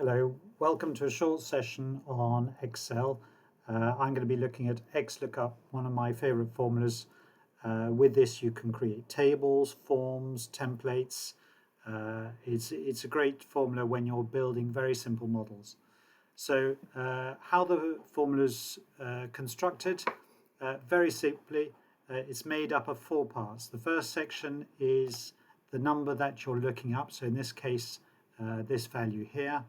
Hello, welcome to a short session on Excel. I'm going to be looking at Xlookup, one of my favorite formulas. With this you can create tables, forms, templates. It's a great formula when you're building very simple models. So how the formula's constructed, very simply, it's made up of four parts. The first section is the number that you're looking up, so in this case this value here.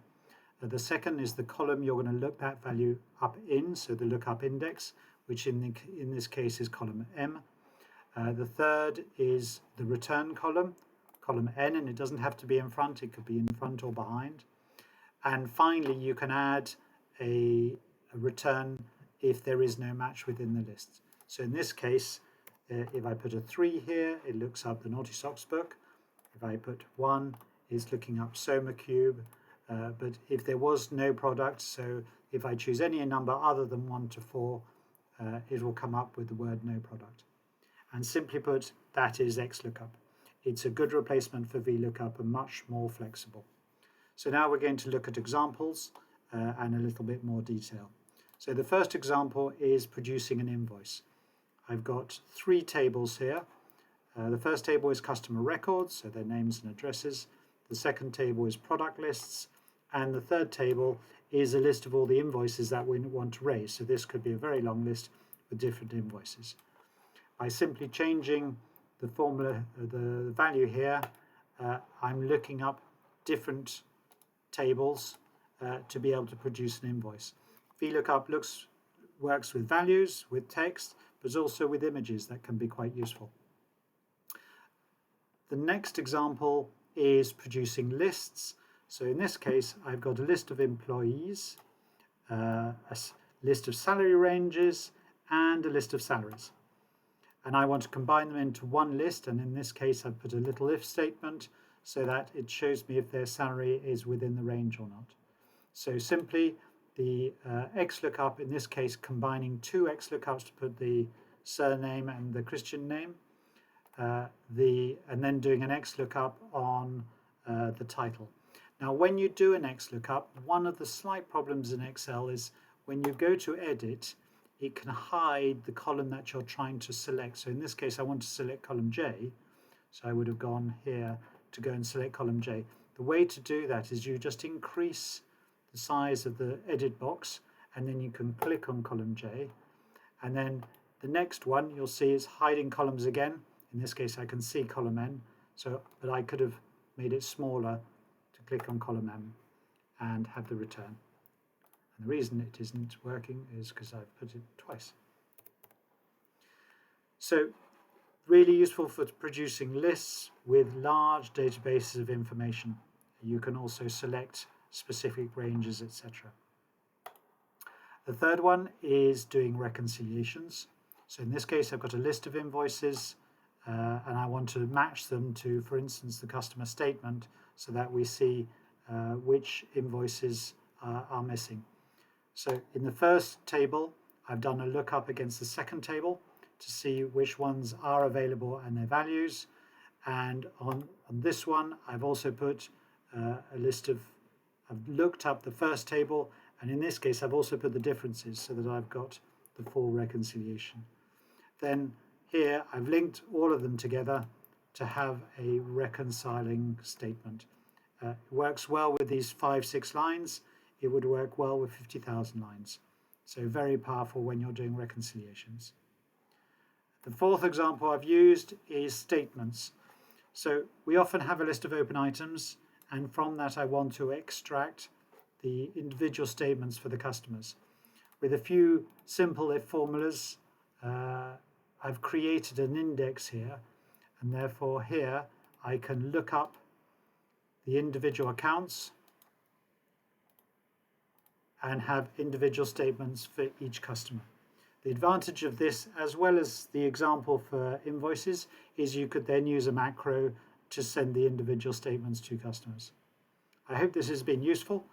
The second is the column you're going to look that value up in, so the lookup index, which in this case is column M. The third is the return column, column N, and it doesn't have to be in front, it could be in front or behind. And finally, you can add a return if there is no match within the list. So in this case, if I put a 3 here, it looks up the Naughty Socks book. If I put 1, it's looking up Soma Cube. But if there was no product, so if I choose any number other than 1 to 4, it will come up with the word no product. And simply put, that is Xlookup. It's a good replacement for VLOOKUP and much more flexible. So now we're going to look at examples and a little bit more detail. So the first example is producing an invoice. I've got 3 tables here. The first table is customer records, so their names and addresses. The second table is product lists. And the third table is a list of all the invoices that we want to raise. So this could be a very long list with different invoices. By simply changing the formula, the value here, I'm looking up different tables to be able to produce an invoice. VLOOKUP works with values, with text, but also with images that can be quite useful. The next example is producing lists. So in this case, I've got a list of employees, a list of salary ranges, and a list of salaries. And I want to combine them into one list, and in this case, I've put a little if statement so that it shows me if their salary is within the range or not. So simply, the Xlookup, in this case, combining 2 Xlookups to put the surname and the Christian name, and then doing an Xlookup on the title. Now, when you do an Xlookup, one of the slight problems in Excel is when you go to edit, it can hide the column that you're trying to select. So in this case, I want to select column J. So I would have gone here to go and select column J. The way to do that is you just increase the size of the edit box, and then you can click on column J. And then the next one, you'll see is hiding columns again. In this case, I can see column N, but I could have made it smaller to click on column M and have the return. And the reason it isn't working is because I've put it twice. So really useful for producing lists with large databases of information. You can also select specific ranges, etc. The third one is doing reconciliations. So in this case, I've got a list of invoices and I want to match them to, for instance, the customer statement so that we see which invoices are missing. So in the first table, I've done a lookup against the second table to see which ones are available and their values. And on this one, I've also put I've looked up the first table, and in this case, I've also put the differences so that I've got the full reconciliation. Then here, I've linked all of them together to have a reconciling statement. It works well with these 5-6 lines. It would work well with 50,000 lines. So very powerful when you're doing reconciliations. The fourth example I've used is statements. So we often have a list of open items, and from that I want to extract the individual statements for the customers. With a few simple if formulas, I've created an index here, and therefore here I can look up the individual accounts and have individual statements for each customer. The advantage of this, as well as the example for invoices, is you could then use a macro to send the individual statements to customers. I hope this has been useful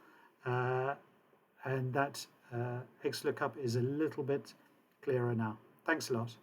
and that Xlookup is a little bit clearer now. Thanks a lot.